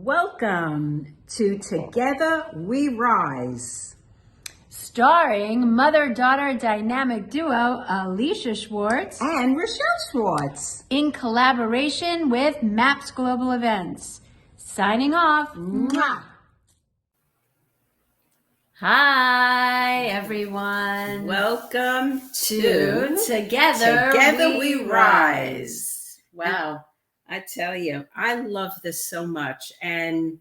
Welcome to Together We Rise. Starring mother-daughter dynamic duo Alicia Schwartz and Alicia Schwartz in collaboration with M.A.P.S Global Events. Signing off. Mwah. Hi, everyone. Welcome to Together We Rise. Wow. I tell you, I love this so much. And,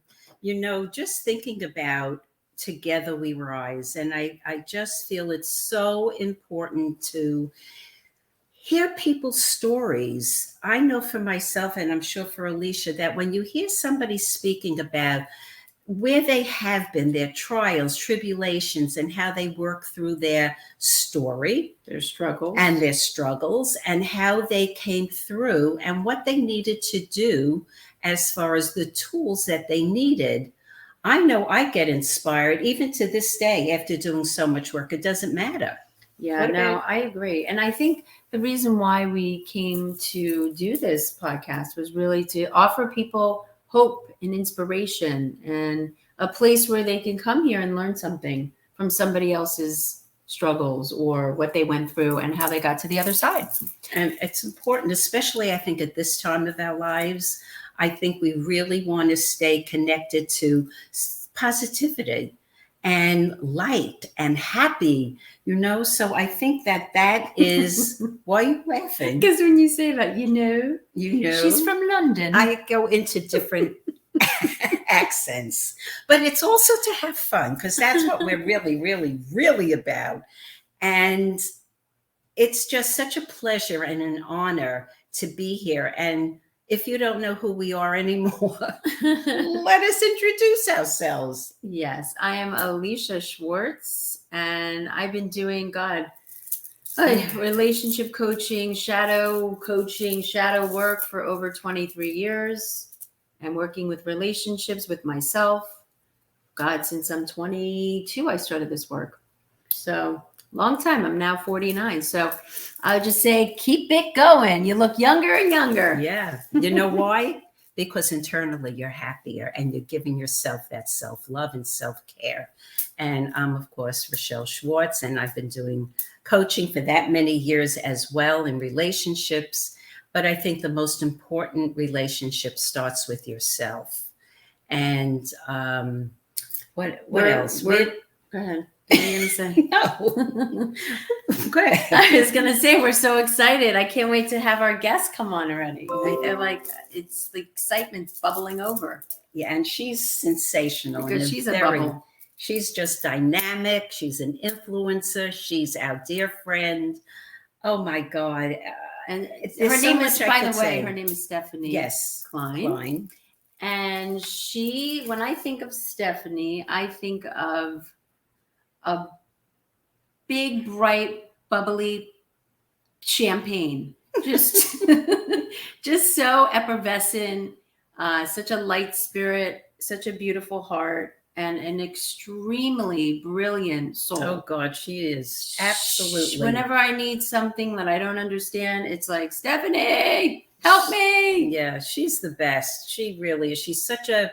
just thinking about Together We Rise, and I just feel it's so important to hear people's stories. I know for myself, and I'm sure for Alicia, that when you hear somebody speaking about where they have been, their trials, tribulations, and how they work through their story, their struggles, and how they came through and what they needed to do as far as the tools that they needed. I know I get inspired even to this day after doing so much work. It doesn't matter. Yeah, I agree. And I think the reason why we came to do this podcast was really to offer people hope and inspiration and a place where they can come here and learn something from somebody else's struggles or what they went through and how they got to the other side. And it's important, especially I think at this time of our lives. I think we really want to stay connected to positivity and light and happy, so I think that is why are you laughing? Because when you say that, she's from London. I go into different accents, but it's also to have fun, because that's what we're really, really, really about. And it's just such a pleasure and an honor to be here. And if you don't know who we are anymore, let us introduce ourselves. Yes, I am Alicia Schwartz, and I've been doing, relationship coaching, shadow work for over 23 years. I'm working with relationships with myself. Since I'm 22, I started this work. So long time. I'm now 49. So I would just say, keep it going. You look younger and younger. Yeah. You know why? Because internally you're happier and you're giving yourself that self-love and self-care. And I'm, of course, Alicia Schwartz, and I've been doing coaching for that many years as well in relationships. But I think the most important relationship starts with yourself. And what else? Go ahead. What are you going to say? No. Go ahead. I was going to say, we're so excited. I can't wait to have our guests come on already. It's the excitement's bubbling over. Yeah, and she's sensational. Because she's a bubble. She's just dynamic. She's an influencer. She's our dear friend. Oh, my God. And her name is, by the way, her name is Stephanie. Yes. Klein. And when I think of Stephanie, I think of a big, bright, bubbly champagne. Just so effervescent, such a light spirit, such a beautiful heart, and an extremely brilliant soul. Oh, God, she is. Absolutely. Whenever I need something that I don't understand, it's like, Stephanie, help me. Yeah, she's the best. She really is. She's such a...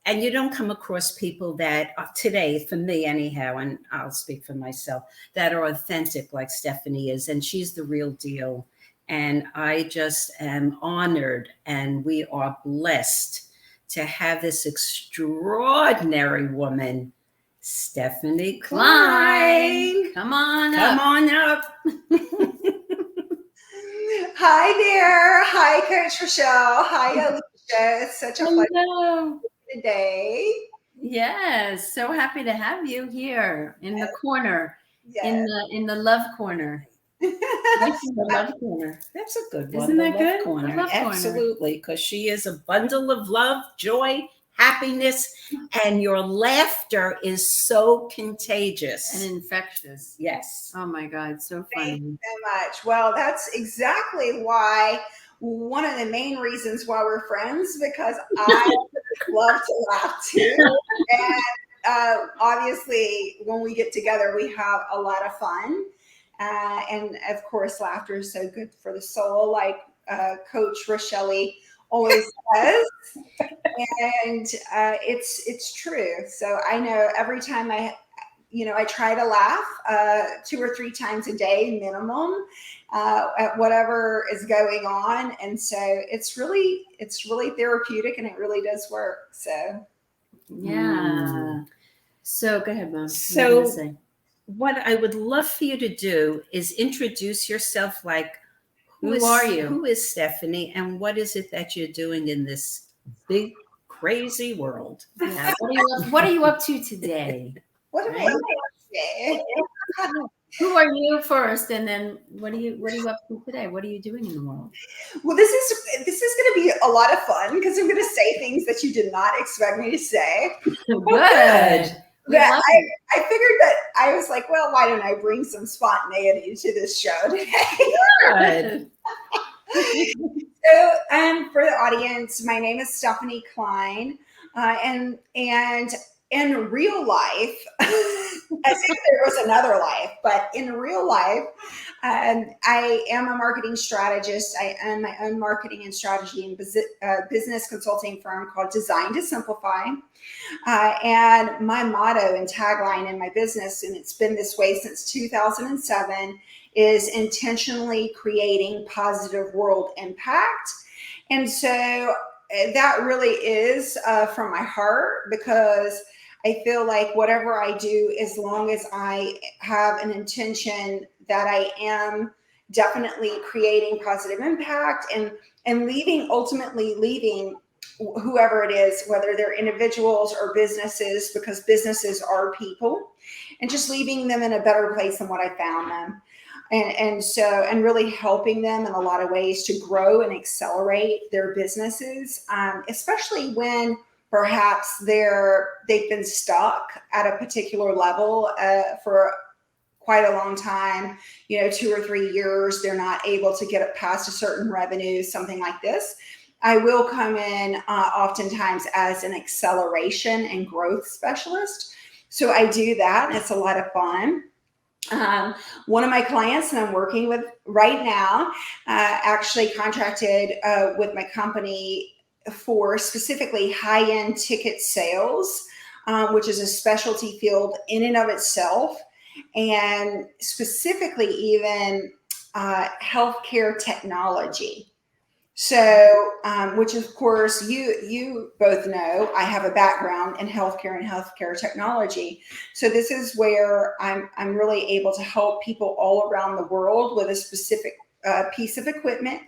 And you don't come across people that today, for me anyhow, and I'll speak for myself, that are authentic like Stephanie is. And she's the real deal. And I just am honored, and we are blessed to have this extraordinary woman, Stephanie Klein. Come on up. Hi there. Hi, Coach Rochelle. Hi, Alicia. It's such a pleasure today. Yes, so happy to have you here in the corner, in the love corner. The love corner. That's a good one. Isn't that good? Corner. Love Absolutely, because she is a bundle of love, joy, happiness, and your laughter is so contagious and infectious. Yes. Oh my God, so funny. Thank you so much. Well, that's exactly why. One of the main reasons why we're friends, because I love to laugh too. And obviously, when we get together, we have a lot of fun. And of course, laughter is so good for the soul, like Coach Rochelle always says. And it's true. So I know every time I try to laugh 2 or 3 times a day minimum at whatever is going on, and so it's really therapeutic, and it really does work. So Yeah. So go ahead, Mom. So what I would love for you to do is introduce yourself, like Who are you? Who is Stephanie, and what is it that you're doing in this big, crazy world? Yeah. What are you up to today? what am I Right? up to? Who are you first, and then what are you up to today? What are you doing in the world? Well, this is going to be a lot of fun because I'm going to say things that you did not expect me to say. Good. That I figured that I was like, well, why don't I bring some spontaneity to this show today? Good. So, for the audience, my name is Stephanie Klein, and in real life, as if there was another life, but in real life, I am a marketing strategist. I own my own marketing and strategy and business consulting firm called Design to Simplify. And my motto and tagline in my business, and it's been this way since 2007, is intentionally creating positive world impact. And so that really is from my heart, because I feel like whatever I do, as long as I have an intention that I am definitely creating positive impact and ultimately leaving whoever it is, whether they're individuals or businesses, because businesses are people, and just leaving them in a better place than what I found them. And really helping them in a lot of ways to grow and accelerate their businesses, especially when perhaps they've been stuck at a particular level for quite a long time, 2 or 3 years, they're not able to get past a certain revenue, something like this. I will come in oftentimes as an acceleration and growth specialist. So I do that, and it's a lot of fun. One of my clients that I'm working with right now actually contracted with my company for specifically high-end ticket sales, which is a specialty field in and of itself, and specifically even healthcare technology. So, which of course you both know, I have a background in healthcare and healthcare technology. So this is where I'm really able to help people all around the world with a specific piece of equipment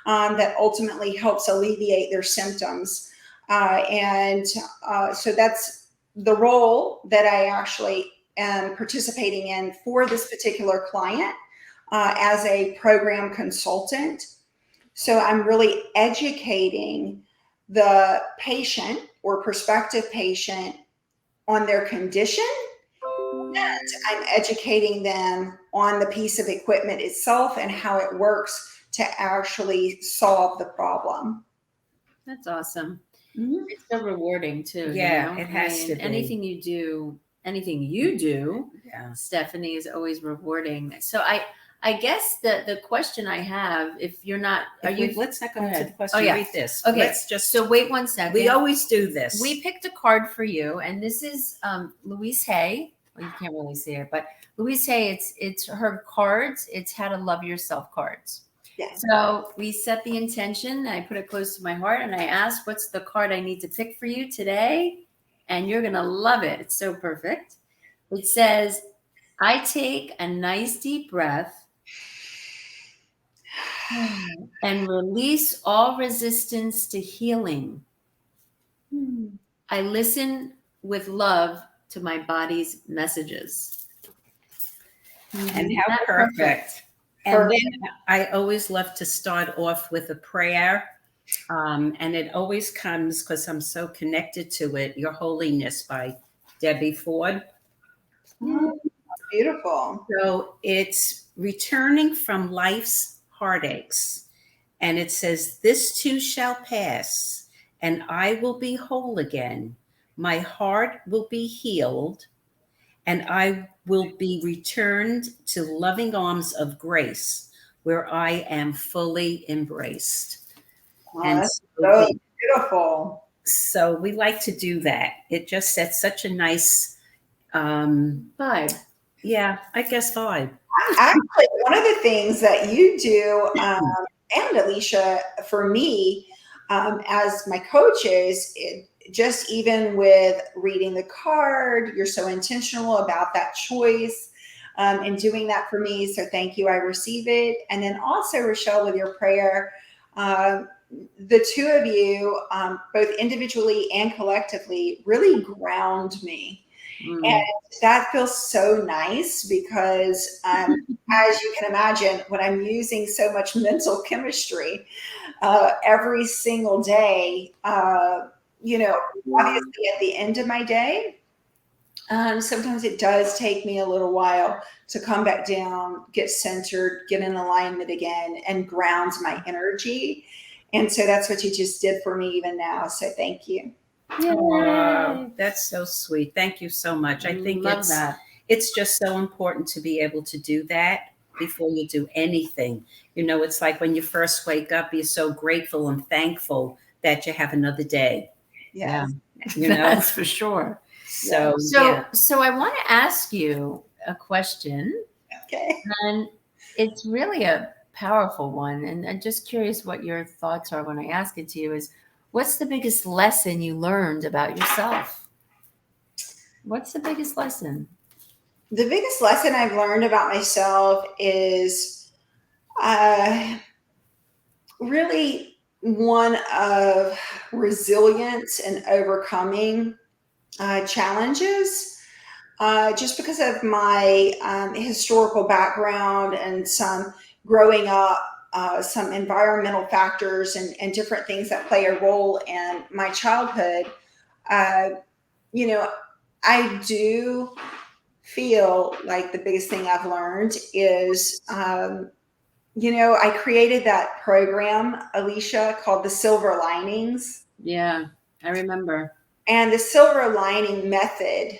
that ultimately helps alleviate their symptoms. So that's the role that I actually am participating in for this particular client as a program consultant. So I'm really educating the patient or prospective patient on their condition, and I'm educating them on the piece of equipment itself and how it works to actually solve the problem. That's awesome. Mm-hmm. It's so rewarding too. Yeah, it has to be. Anything you do, Yeah. Stephanie, is always rewarding. So I guess the question I have, if you're not, Let's not go into the question. Oh, yeah. Read this. Okay. Let's just. So wait one second. We always do this. We picked a card for you, and this is Louise Hay. Well, you can't really see it, but Louise Hay. It's her cards. It's How to Love Yourself cards. Yeah. So we set the intention. I put it close to my heart, and I asked, "What's the card I need to pick for you today?" And you're gonna love it. It's so perfect. It says, "I take a nice deep breath and release all resistance to healing. I listen with love to my body's messages." And how perfect. And then I always love to start off with a prayer. And it always comes, because I'm so connected to it, Your Holiness by Debbie Ford. Oh, beautiful. So it's returning from life's heartaches. And it says, "This too shall pass, and I will be whole again. My heart will be healed, and I will be returned to loving arms of grace, where I am fully embraced." And that's so so beautiful. so we like to do that. It just sets such a nice, Vibe. yeah, I guess vibe. Actually, one of the things that you do, and Alicia, for me, as my coaches, just even with reading the card, you're so intentional about that choice, and doing that for me. So thank you. I receive it. And then also, Rochelle, with your prayer, um, the two of you, both individually and collectively, really ground me. And that feels so nice because, as you can imagine, when I'm using so much mental chemistry every single day, obviously at the end of my day, sometimes it does take me a little while to come back down, get centered, get in alignment again, and ground my energy. And so that's what you just did for me even now. So thank you. Oh, that's so sweet. Thank you so much. I think Love that. it's just so important to be able to do that before you do anything. It's like when you first wake up, you're so grateful and thankful that you have another day. Yes. That's for sure. So, So I want to ask you a question, Okay. and it's really a powerful one. And I'm just curious what your thoughts are when I ask it to you is, what's the biggest lesson you learned about yourself? What's the biggest lesson? The biggest lesson I've learned about myself is really one of resilience and overcoming challenges. Just because of my historical background and some growing up, some environmental factors and different things that play a role in my childhood, uh, you know, I do feel like the biggest thing I've learned is, I created that program, Alicia, called the Silver Linings. Yeah, I remember. And the Silver Lining Method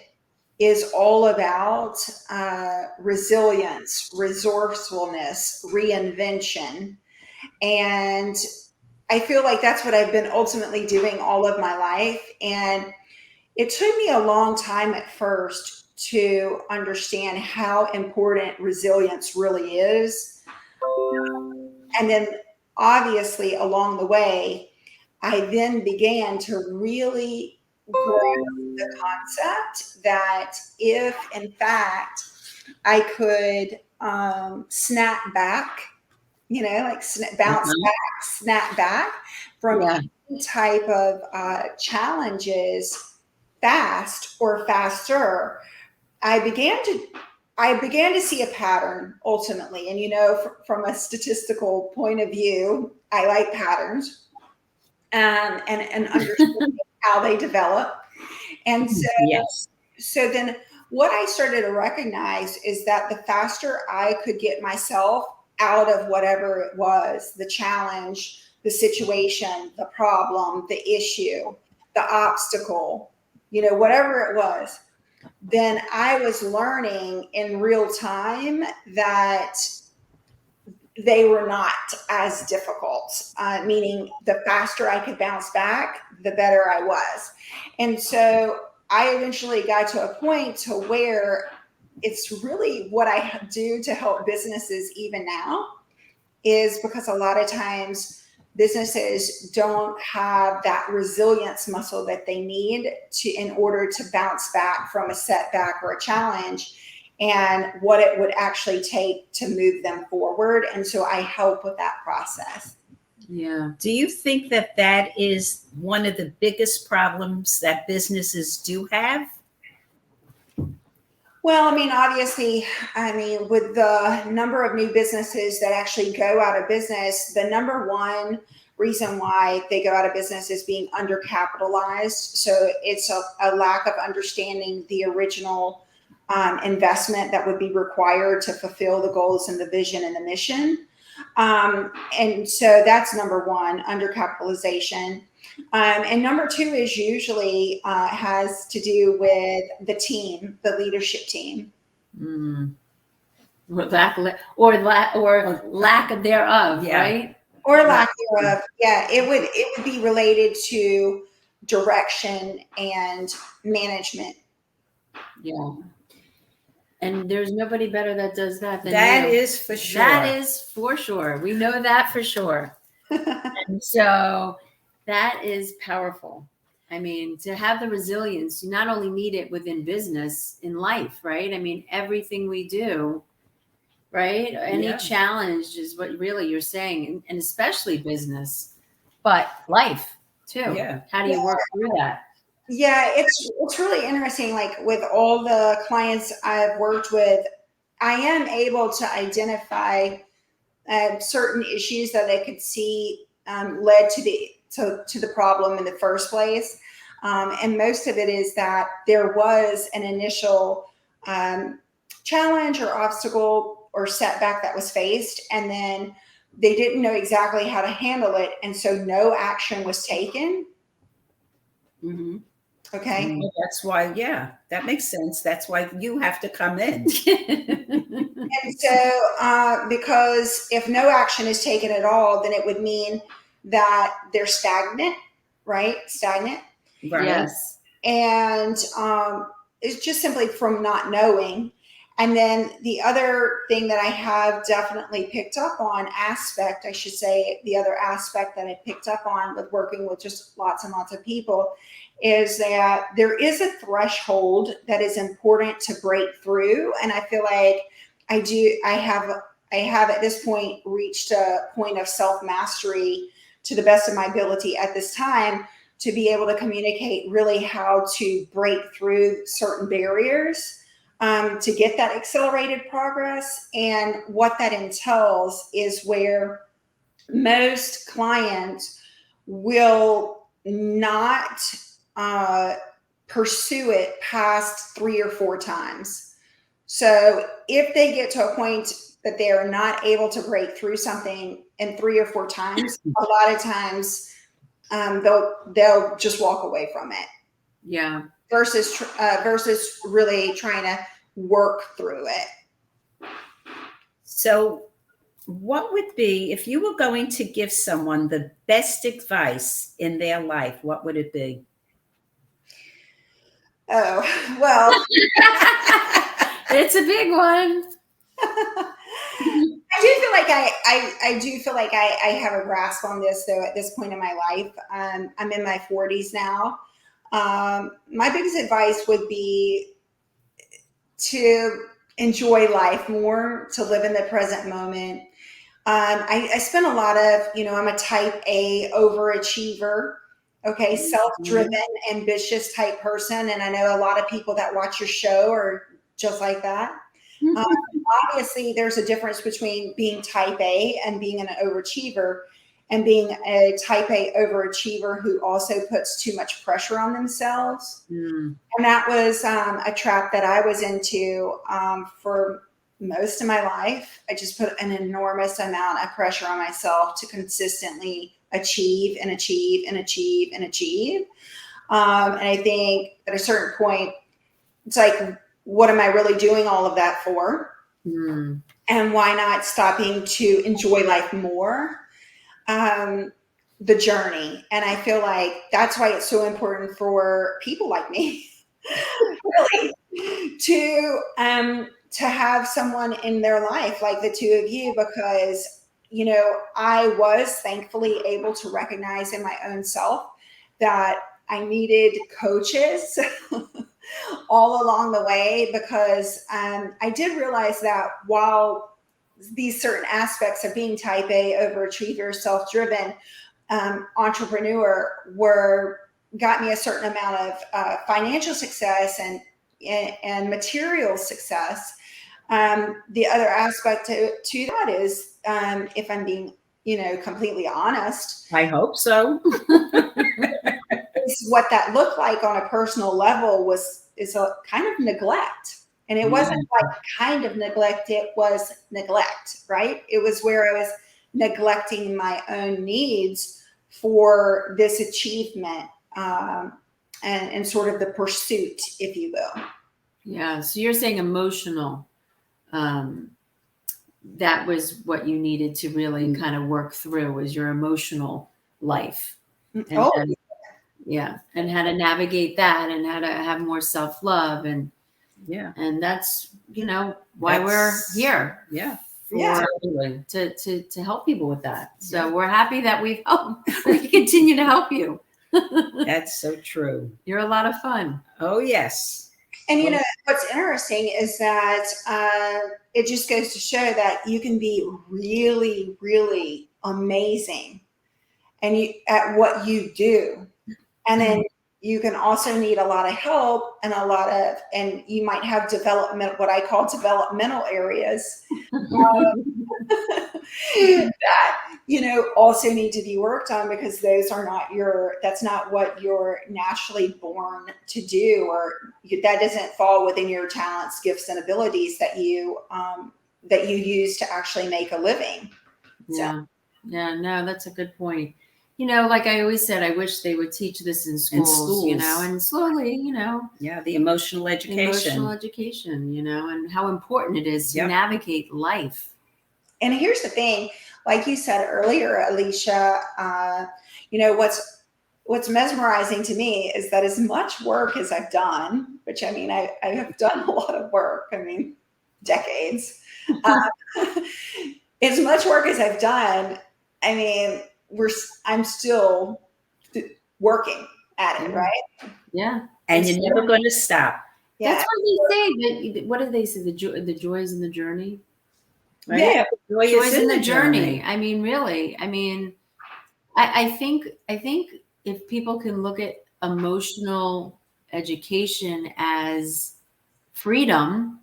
is all about resilience, resourcefulness, reinvention. And I feel like that's what I've been ultimately doing all of my life. And it took me a long time at first to understand how important resilience really is. And then, obviously, along the way, I then began to really grasp the concept that if, in fact, I could snap back, bounce Mhm. back, snap back from Yeah. any type of challenges fast or faster, I began to see a pattern ultimately. And from a statistical point of view, I like patterns, and understanding how they develop. And yes. so then what I started to recognize is that the faster I could get myself out of whatever it was, the challenge, the situation, the problem, the issue, the obstacle, whatever it was, then I was learning in real time that they were not as difficult, meaning the faster I could bounce back, the better I was. And so I eventually got to a point to where it's really what I do to help businesses even now, is because a lot of times businesses don't have that resilience muscle that they need in order to bounce back from a setback or a challenge, and what it would actually take to move them forward. And so I help with that process. Yeah. Do you think that is one of the biggest problems that businesses do have? Well, obviously, with the number of new businesses that actually go out of business, the number one reason why they go out of business is being undercapitalized. So it's a lack of understanding the original investment that would be required to fulfill the goals and the vision and the mission. And so that's number one, undercapitalization. And number two is usually has to do with the team, the leadership team. Or lack thereof, Yeah. right? or lack thereof. Yeah, it would be related to direction and management. Yeah. And there's nobody better that does that than That you. is for sure. That is for sure. We know that for sure. And so that is powerful. I mean, to have the resilience, you not only need it within business, in life, right? I mean, everything we do, right? Any Yeah. challenge is what really you're saying, and especially business, but life too. Yeah. How do you work through that? Yeah, it's really interesting. Like with all the clients I've worked with, I am able to identify certain issues that they could see led to the problem in the first place. And most of it is that there was an initial challenge or obstacle or setback that was faced, and then they didn't know exactly how to handle it, and so no action was taken. Mm-hmm. Okay. Well, that's why, yeah, that makes sense. That's why you have to come in. And so, because if no action is taken at all, then it would mean that they're stagnant, right? Stagnant. Right. Yes. And it's just simply from not knowing. And then the other thing that I have definitely picked up on aspect, I should say, the other aspect that I picked up on with working with just lots and lots of people is that there is a threshold that is important to break through. And I feel like I have at this point reached a point of self-mastery to the best of my ability at this time to be able to communicate really how to break through certain barriers to get that accelerated progress. And what that entails is where most clients will not pursue it past 3 or 4 times. So if they get to a point that they are not able to break through something in 3 or 4 times, a lot of times they'll just walk away from it. Yeah. Versus really trying to work through it. So, what would be, if you were going to give someone the best advice in their life, what would it be? Oh, well, it's a big one. I do feel like I have a grasp on this though at this point in my life. I'm in my 40s now. My biggest advice would be to enjoy life more, to live in the present moment. I spend a lot of, I'm a type A overachiever. Okay, self-driven, ambitious type person. And I know a lot of people that watch your show are just like that. Obviously, there's a difference between being type A and being an overachiever, and being a type A overachiever who also puts too much pressure on themselves. And that was a trap that I was into for most of my life. I just put an enormous amount of pressure on myself to consistently achieve and achieve and achieve and achieve. And I think at a certain point, it's like, what am I really doing all of that for? And why not stopping to enjoy life more? The journey. And I feel like that's why it's so important for people like me, really, to have someone in their life like the two of you, because, I was thankfully able to recognize in my own self that I needed coaches all along the way, because I did realize that while these certain aspects of being type A, overachiever, self-driven, entrepreneur got me a certain amount of financial success and material success. The other aspect to that is, if I'm being, completely honest, I hope so. is what that looked like on a personal level is a kind of neglect. And it wasn't like kind of neglect, it was neglect, right? It was where I was neglecting my own needs for this achievement and sort of the pursuit, if you will. Yeah. So you're saying emotional that was what you needed to really kind of work through, was your emotional life. And Oh, and how to navigate that, and how to have more self-love, and that's, why we're here. Yeah. yeah. To help people with that. So we're happy that we continue to help you. That's so true. You're a lot of fun. Oh, yes. And what's interesting is that it just goes to show that you can be really, really amazing at what you do, and then you can also need a lot of help and you might have what I call developmental areas that also need to be worked on, because that's not what you're naturally born to do, or that doesn't fall within your talents, gifts, and abilities that you use to actually make a living. No, that's a good point. Like I always said, I wish they would teach this in schools, and slowly, the emotional education, and how important it is to navigate life. And here's the thing, like you said earlier, Alicia, what's mesmerizing to me is that as much work as I've done, which I have done a lot of work, decades, as much work as I've done, I'm still working at it, right? Yeah. And you're never going to stop. Yeah. That's what they say. What do they say? The joys in the journey. Right? Yeah. Joys in the journey. Really. I think if people can look at emotional education as freedom.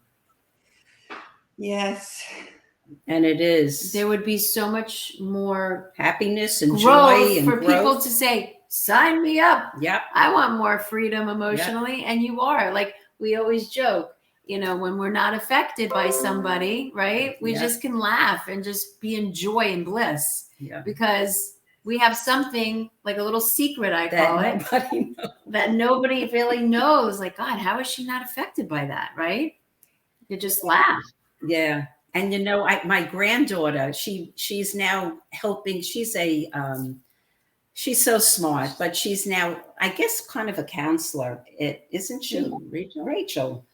Yes. And it is. There would be so much more happiness and growth joy and for people to say, sign me up. Yep. I want more freedom emotionally. Yep. And you are. Like we always joke, when we're not affected by somebody, right? We just can laugh and just be in joy and bliss. Yeah. Because we have something like a little secret, I call it, that nobody really knows. Like, God, how is she not affected by that? Right? You just laugh. Yeah. And my granddaughter, she's now helping. She's she's so smart, but she's now, I guess, kind of a counselor. Isn't she? Rachel.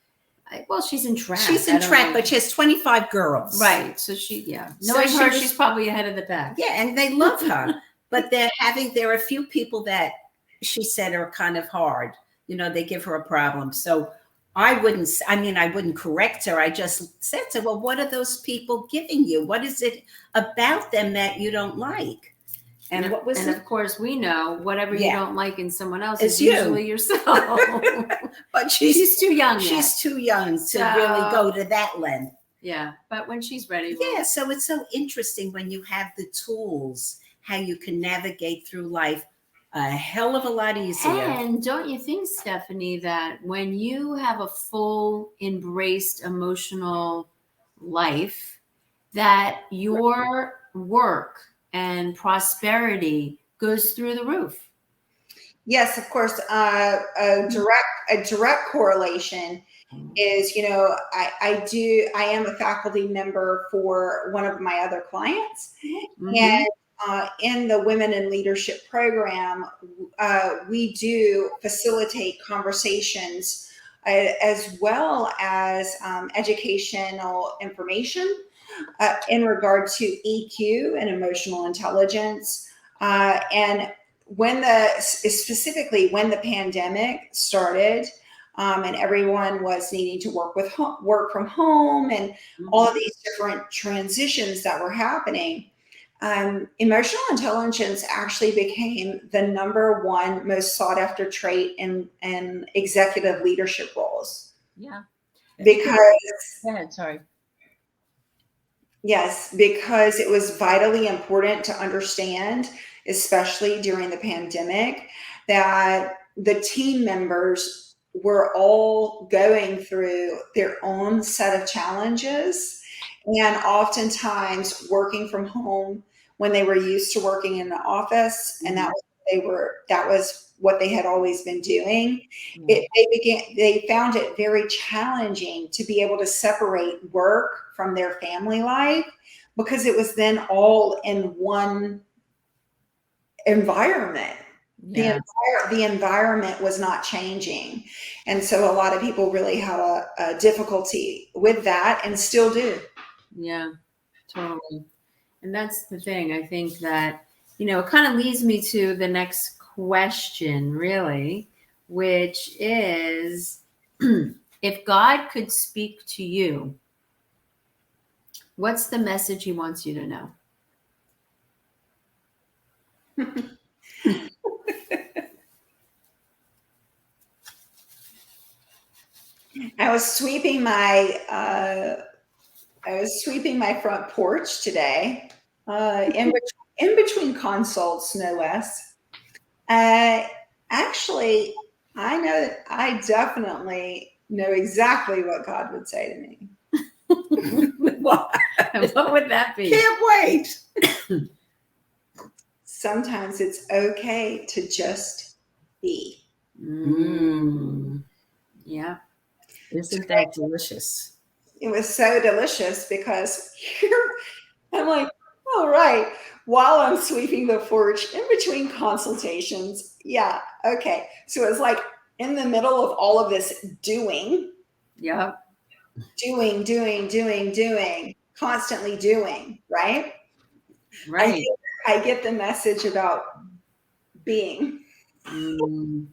Well, she's in track. She's in track, but she has 25 girls. Right. So knowing her, she's probably ahead of the pack. Yeah, and they love her. But there are a few people that she said are kind of hard. They give her a problem. So I wouldn't correct her. I just said to her, well, what are those people giving you? What is it about them that you don't like? And what was of course, we know whatever you don't like in someone else is usually yourself. But she's too young. She's too young to really go to that length. Yeah, but when she's ready. So it's so interesting when you have the tools, how you can navigate through life a hell of a lot easier. And don't you think, Stephanie, that when you have a full embraced emotional life, that your work and prosperity goes through the roof? Yes, of course. A direct correlation is, I am a faculty member for one of my other clients, and in the Women in Leadership program, we do facilitate conversations as well as educational information in regard to EQ and emotional intelligence. And specifically when the pandemic started, and everyone was needing to work from home, and all of these different transitions that were happening, emotional intelligence actually became the number one most sought after trait in executive leadership roles. Yeah. Because go ahead, sorry. Yes, because it was vitally important to understand, especially during the pandemic, that the team members were all going through their own set of challenges, and oftentimes working from home when they were used to working in the office, and that was what they had always been doing. They found it very challenging to be able to separate work from their family life, because it was then all in one environment. Yeah. The environment was not changing. And so a lot of people really had a difficulty with that and still do. Yeah, totally. And that's the thing. I think that, it kind of leads me to the next question, really, which is if God could speak to you, what's the message he wants you to know? I was sweeping my front porch today, in between consults, no less. Actually, I definitely know exactly what God would say to me. What? What would that be? Can't wait. Sometimes it's okay to just be. Yeah. Isn't that delicious? It was so delicious because I'm like, all right, while I'm sweeping the porch in between consultations. Yeah. Okay. So it's like in the middle of all of this doing, Yeah. constantly doing, right? Right. I get the message about being.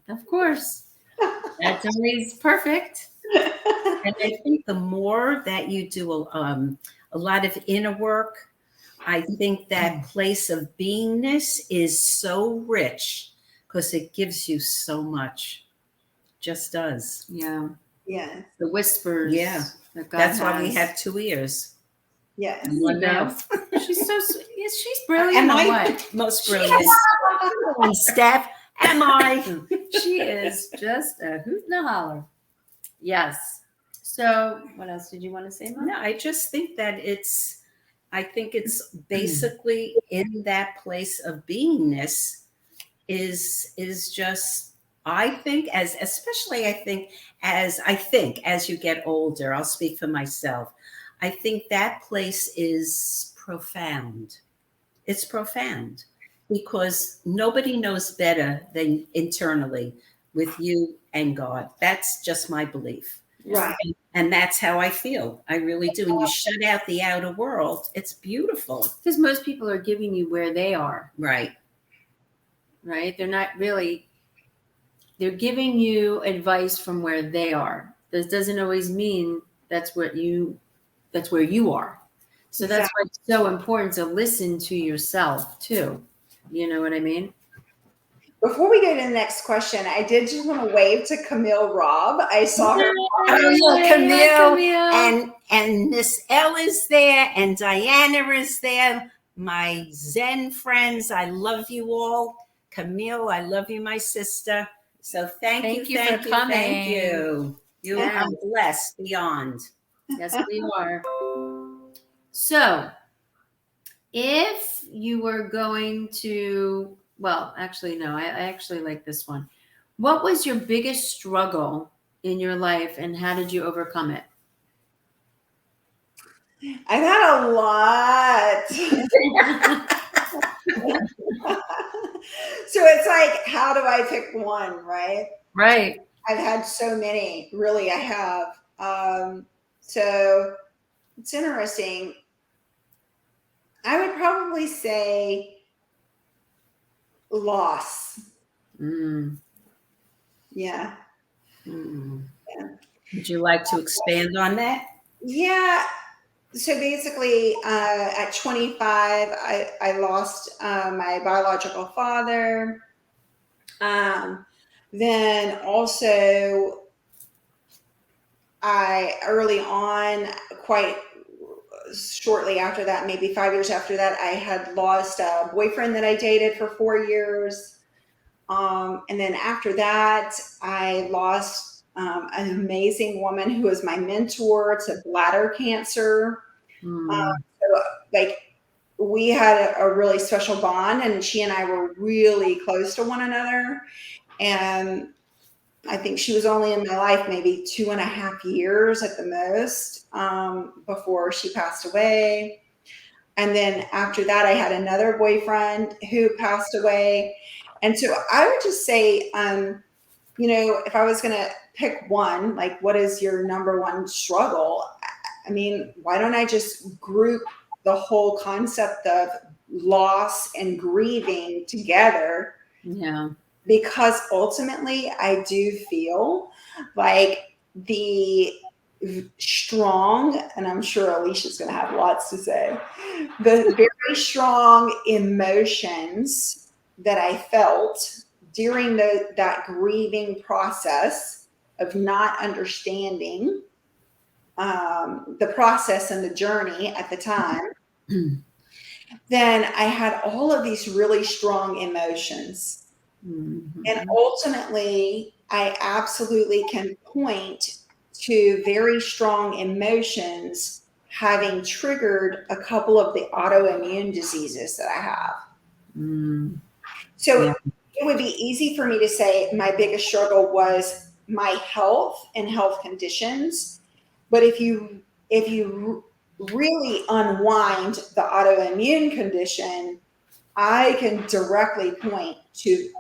Of course. That's always perfect. And I think the more that you do a lot of inner work, I think that place of beingness is so rich because it gives you so much. Just does. Yeah. Yeah. The whispers. Yeah. That God That's why we has. have 2 ears Yes. and 1 mouth. She's so sweet. She's brilliant. Am I what? most brilliant? Come on, Steph. Am I? She is just a hoot and a holler. Yes. So, what else did you want to say, Mom? No, I just think that I think it's basically in that place of beingness is just, I think especially I think as you get older, I'll speak for myself. I think that place is profound. It's profound because nobody knows better than internally with you and God. That's just my belief. Right. And that's how I feel. I really do. When you shut out the outer world, it's beautiful. Because most people are giving you where they are. Right. Right? They're not really, they're giving you advice from where they are. This doesn't always mean that's where you are. So that's why it's so important to listen to yourself too. You know what I mean? Before we go to the next question, I did just want to wave to Camille Robb. I saw her. Oh, Yay, Camille. And Miss L is there and Diana is there. My Zen friends, I love you all. Camille, I love you, my sister. So thank you for coming. Thank you. You are blessed beyond. Yes, we are. So, if you were going to, well, actually, no, I actually like this one. What was your biggest struggle in your life and how did you overcome it? I've had a lot. So it's like, how do I pick one, right? Right. I've had so many, really, I have. So it's interesting. I would probably say loss. Yeah. Yeah. Would you like to expand on that? Yeah. So basically, at 25, I lost my biological father. Then also, early on, quite shortly after that, maybe 5 years after that, I had lost a boyfriend that I dated for 4 years. And then after that, I lost an amazing woman who was my mentor to bladder cancer. So, like, we had a really special bond, and she and I were really close to one another. And I think she was only in my life maybe 2.5 years at the most, before she passed away. And then after that, I had another boyfriend who passed away. And so I would just say, if I was going to pick one, like, what is your number one struggle? I mean, why don't I just group the whole concept of loss and grieving together? Yeah. Because ultimately, I do feel like the strong, and I'm sure Alicia's going to have lots to say, the very strong emotions that I felt during that grieving process of not understanding the process and the journey at the time, then I had all of these really strong emotions. And ultimately, I absolutely can point to very strong emotions having triggered a couple of the autoimmune diseases that I have. So Yeah. it would be easy for me to say my biggest struggle was my health and health conditions. But if you really unwind the autoimmune condition, I can directly point to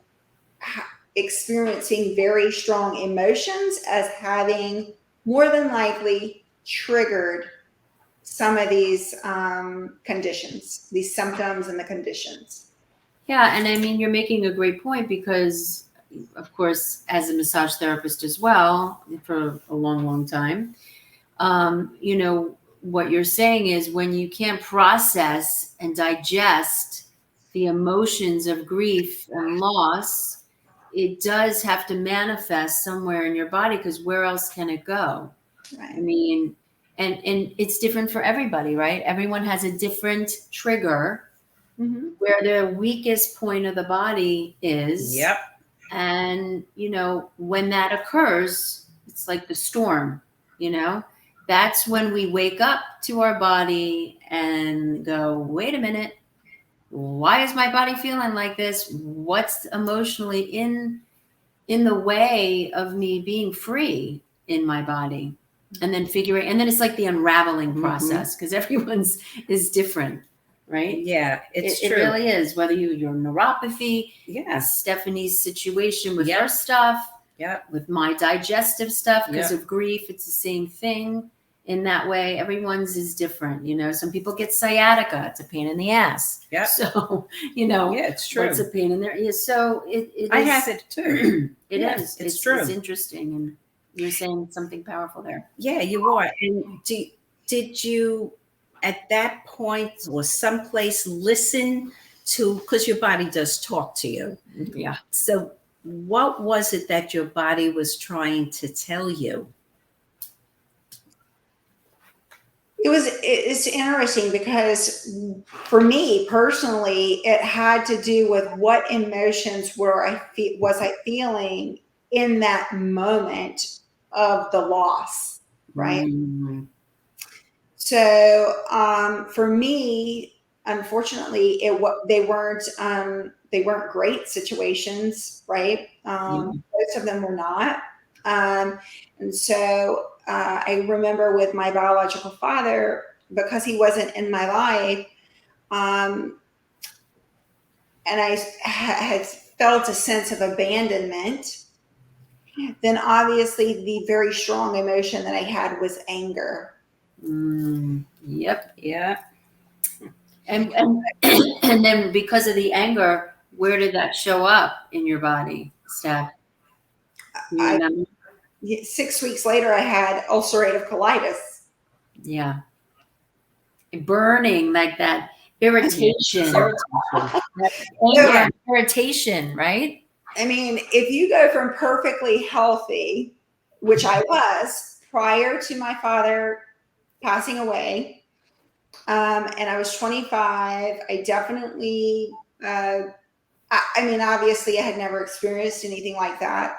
experiencing very strong emotions as having more than likely triggered some of these conditions, these symptoms and the conditions. Yeah, and I mean, you're making a great point because, of course, as a massage therapist as well for a long, long time, what you're saying is when you can't process and digest the emotions of grief and loss, it does have to manifest somewhere in your body because where else can it go? Right. I mean, and it's different for everybody, right? Everyone has a different trigger where the weakest point of the body is. Yep. And, when that occurs, it's like the storm, that's when we wake up to our body and go, wait a minute, why is my body feeling like this? What's emotionally in the way of me being free in my body? And then it's like the unraveling process because everyone's is different. Right? Yeah, it's It true. really is. Whether your neuropathy, Yeah. Stephanie's situation with her stuff, with my digestive stuff because of grief, it's the same thing. In that way, everyone's is different. Some people get sciatica; it's a pain in the ass. Yeah. So yeah, it's true. It's a pain in their ears. So I have it too. It is. It's true. It's interesting, and you're saying something powerful there. Yeah, you are. And did you at that point or someplace listen to, because your body does talk to you? Yeah. So what was it that your body was trying to tell you? It's interesting because for me personally, it had to do with what emotions was I feeling in that moment of the loss, right? So for me, unfortunately, they weren't great situations, right? Most of them were not. And so I remember with my biological father, because he wasn't in my life, and I had felt a sense of abandonment, then obviously the very strong emotion that I had was anger. Yep. Yeah. And and then because of the anger, where did that show up in your body, Steph? 6 weeks later, I had ulcerative colitis. Yeah. Burning, like that irritation. Irritation, right? I mean, if you go from perfectly healthy, which I was prior to my father passing away, and I was 25, I definitely, obviously I had never experienced anything like that.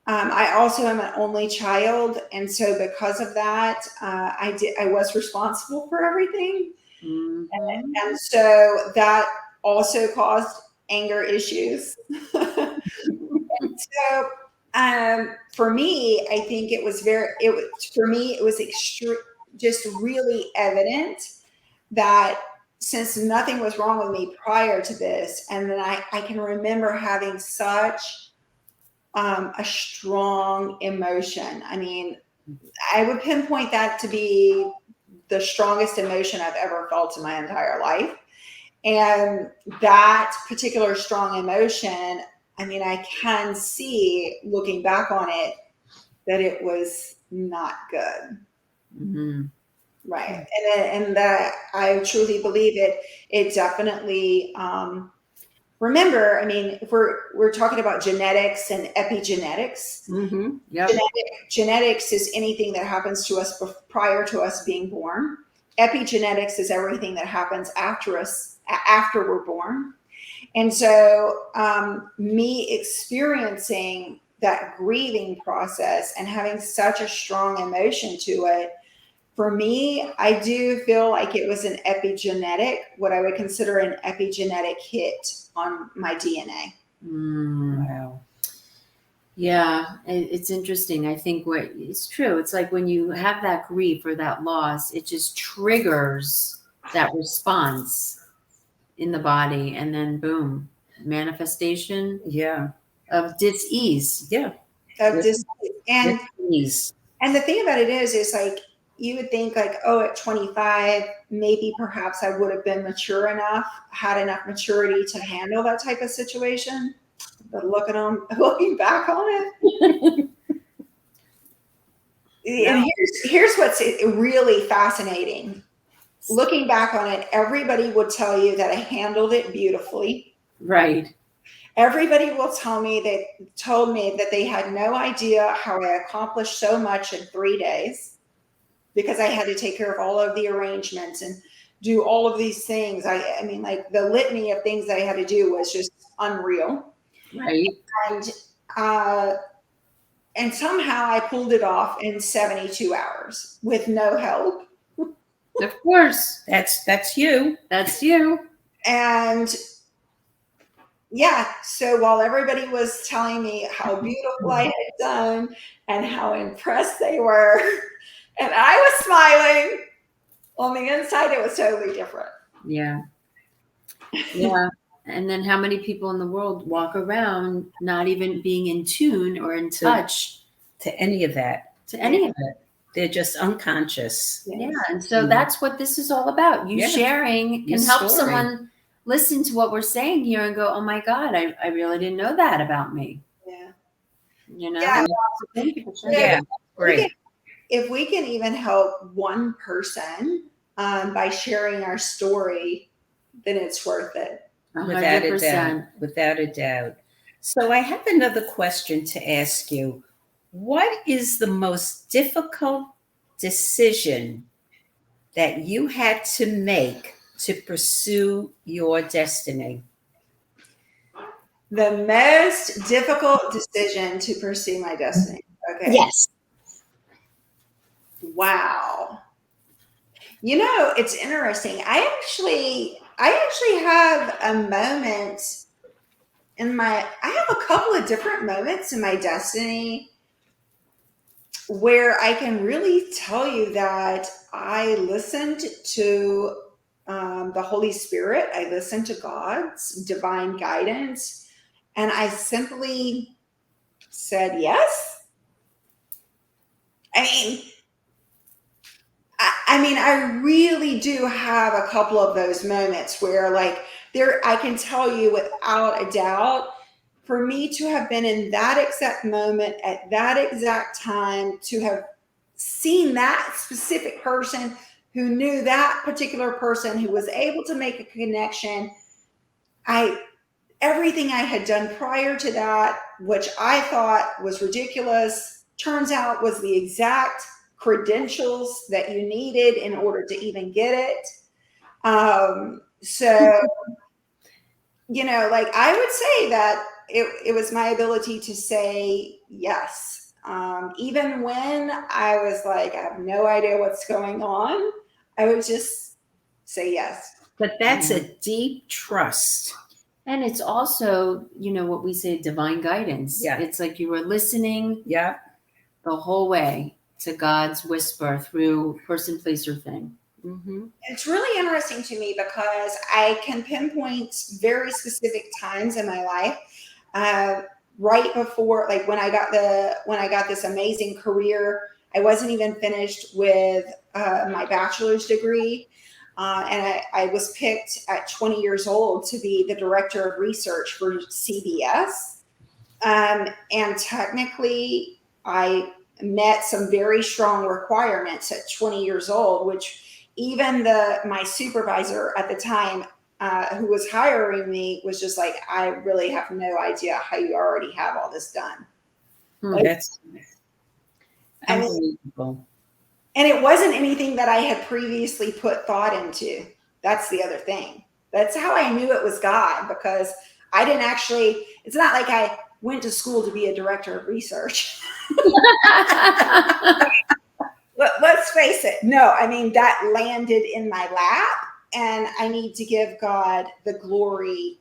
I also am an only child, and so because of that, I was responsible for everything, and so that also caused anger issues. So for me, I think it was extreme, just really evident that since nothing was wrong with me prior to this, and then I can remember having such a strong emotion. I mean, I would pinpoint that to be the strongest emotion I've ever felt in my entire life. And that particular strong emotion, I mean, I can see looking back on it that it was not good. Mm-hmm. Right. And that I truly believe it definitely, remember, I mean, if we're talking about genetics and epigenetics, Mm-hmm. Yep. genetics is anything that happens to us prior to us being born. Epigenetics is everything that happens after we're born. And so, me experiencing that grieving process and having such a strong emotion to it, for me, I do feel like it was an epigenetic, what I would consider an epigenetic hit on my DNA. Wow. Yeah, it's interesting. I think it's true. It's like when you have that grief or that loss, it just triggers that response in the body, and then boom, manifestation Yeah. of dis-ease. Yeah. Of this, and Please. and the thing about it is like you would think like, oh, at 25, maybe perhaps I would have been mature enough, had enough maturity to handle that type of situation. But looking back on it, and here's what's really fascinating. Looking back on it, everybody would tell you that I handled it beautifully. Right. Everybody will told me that they had no idea how I accomplished so much in 3 days, because I had to take care of all of the arrangements and do all of these things. I mean, like the litany of things I had to do was just unreal. Right. And somehow I pulled it off in 72 hours with no help. Of course. That's you. That's you. And yeah, so while everybody was telling me how beautiful I had done and how impressed they were, and I was smiling, on the inside it was totally different. Yeah. Yeah. And then how many people in the world walk around not even being in tune or in touch to any of that. to any of it? They're just unconscious. Yeah. And so that's what this is all about. You sharing can help someone listen to what we're saying here and go, oh my God, I really didn't know that about me. Yeah. You know? Yeah. Thank you for sharing. Yeah. Great. If we can even help one person by sharing our story, then it's worth it. 100%. Without a doubt. So I have another question to ask you. What is the most difficult decision that you had to make to pursue your destiny? The most difficult decision to pursue my destiny. Okay. Yes. Wow. You know, it's interesting. I actually have a moment I have a couple of different moments in my destiny where I can really tell you that I listened to the Holy Spirit. I listened to God's divine guidance, and I simply said yes. I mean, I really do have a couple of those moments where I can tell you without a doubt, for me to have been in that exact moment at that exact time, to have seen that specific person who knew that particular person who was able to make a connection, everything I had done prior to that, which I thought was ridiculous, turns out was the exact credentials that you needed in order to even get it. So, you know, like I would say that it was my ability to say yes. Even when I was like, I have no idea what's going on, I would just say yes. But that's a deep trust. And it's also, you know, what we say, divine guidance. Yeah. It's like you were listening Yeah. the whole way to God's whisper through person, place, or thing. Mm-hmm. It's really interesting to me because I can pinpoint very specific times in my life, right before, like when I got this amazing career. I wasn't even finished with my bachelor's degree, and I was picked at 20 years old to be the director of research for CBS. And technically, I met some very strong requirements at 20 years old, which even my supervisor at the time, who was hiring me, was just like, I really have no idea how you already have all this done. That's I mean, unbelievable. and it wasn't anything that I had previously put thought into. That's the other thing. That's how I knew it was God, because I didn't actually, it's not like I went to school to be a director of research. Let's face it. No, I mean, that landed in my lap, and I need to give God the glory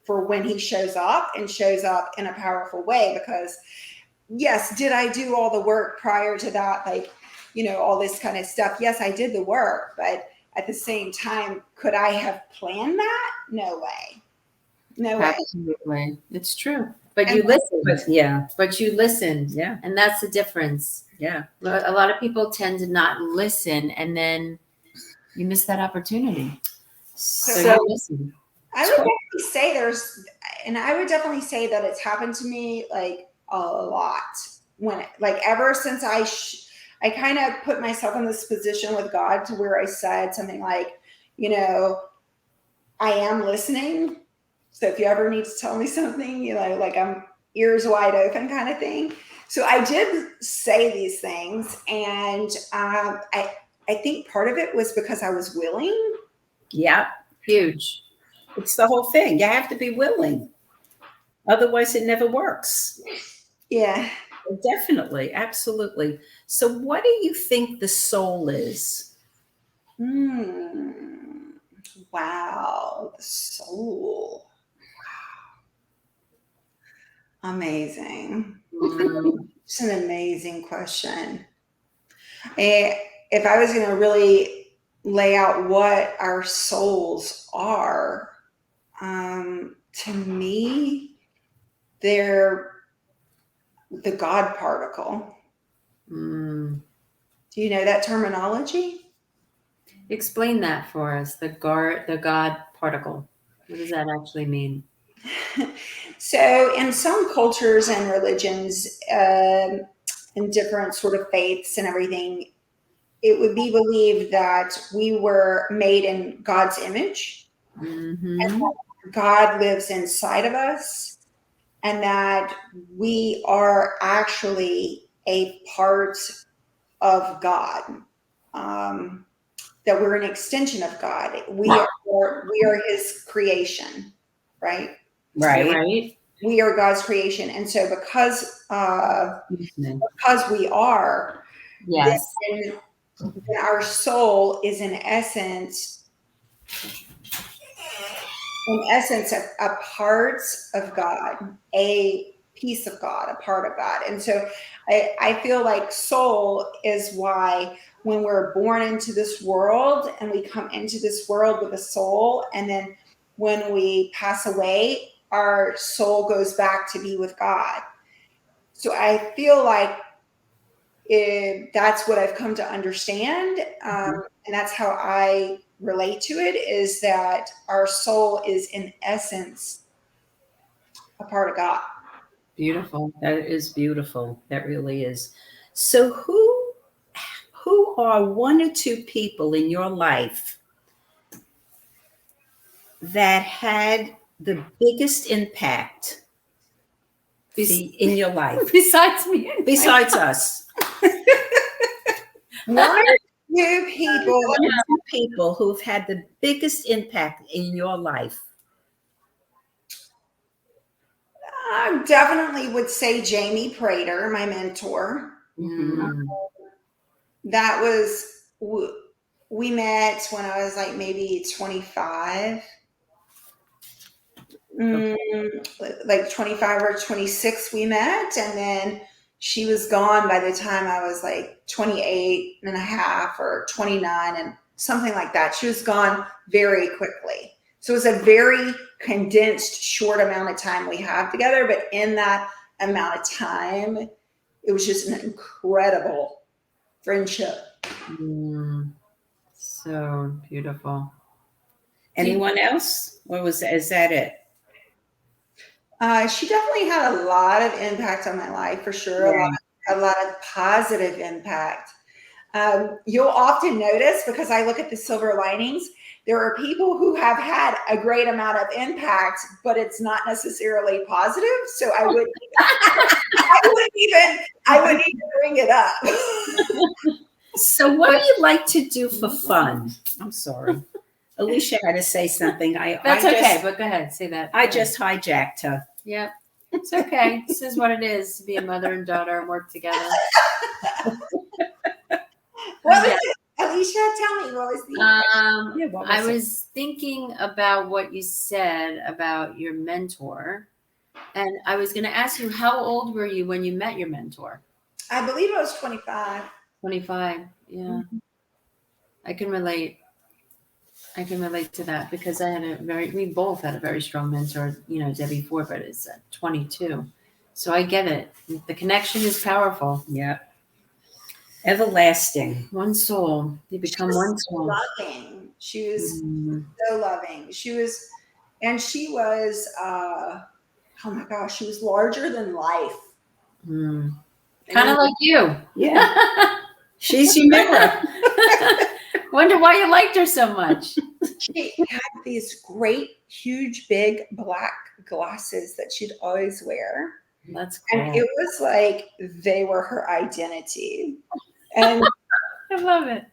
for when he shows up, and shows up in a powerful way. Because yes, did I do all the work prior to that? Like, all this kind of stuff. Yes, I did the work, but at the same time, could I have planned that? No way. No way. Absolutely. It's true. But you listened. But you listened. Yeah. And that's the difference. Yeah. A lot of people tend to not listen, and then you miss that opportunity. So you listen. I would definitely say that it's happened to me like a lot. Ever since I kind of put myself in this position with God, to where I said something like, I am listening. So if you ever need to tell me something, like I'm ears wide open kind of thing. So I did say these things, and I think part of it was because I was willing. Yeah. Huge. It's the whole thing. You have to be willing. Otherwise, it never works. Yeah. Definitely. Absolutely. So what do you think the soul is? Wow. The soul. Wow. Amazing. It's an amazing question. If I was going to really lay out what our souls are, to me, they're the God particle. Do you know that terminology? Explain that for us. The God particle. What does that actually mean? So in some cultures and religions, in different sort of faiths and everything, it would be believed that we were made in God's image, and God lives inside of us, and that we are actually a part of God, that we're an extension of God. We are his creation, right? Right. We are God's creation. And so because we are, yes, then our soul is in essence a part of God, a piece of God, a part of God. And so I feel like soul is why when we're born into this world, and we come into this world with a soul, and then when we pass away, our soul goes back to be with God. So I feel like that's what I've come to understand. And that's how I relate to it, is that our soul is in essence a part of God. beautiful. That is beautiful. That really is. So who are one or two people in your life that had the biggest impact in your life? Besides me. Besides us. One or two people who've had the biggest impact in your life. I definitely would say Jamie Prater, my mentor. That was, we met when I was like maybe 25. Like 25 or 26 we met, and then she was gone by the time I was like 28 and a half or 29, and something like that. She was gone very quickly. So it was a very condensed, short amount of time we have together. But in that amount of time, it was just an incredible friendship. So beautiful. Anyone else? Is that it? She definitely had a lot of impact on my life, for sure. Yeah. A lot of positive impact. You'll often notice, because I look at the silver linings, there are people who have had a great amount of impact, but it's not necessarily positive. So I wouldn't even bring it up. So what do you like to do for fun? I'm sorry. Alicia had to say something. That's okay, but go ahead, say that. I just hijacked her. Yep. It's okay. This is what it is to be a mother and daughter and work together. What was it? Alicia, tell me, what was the I was thinking about what you said about your mentor, and I was going to ask you, how old were you when you met your mentor? I believe I was 25. 25. Yeah. Mm-hmm. I can relate to that, because we both had a very strong mentor, Debbie Ford, but it's at 22. So I get it. The connection is powerful. Yeah. Everlasting. One soul. You become one soul. Loving. She was so loving. She was, oh my gosh, she was larger than life. Kind of like you. Yeah. She's your mirror. Wonder why you liked her so much. She had these great, huge, big black glasses that she'd always wear. That's cool. And it was like they were her identity. And I love it.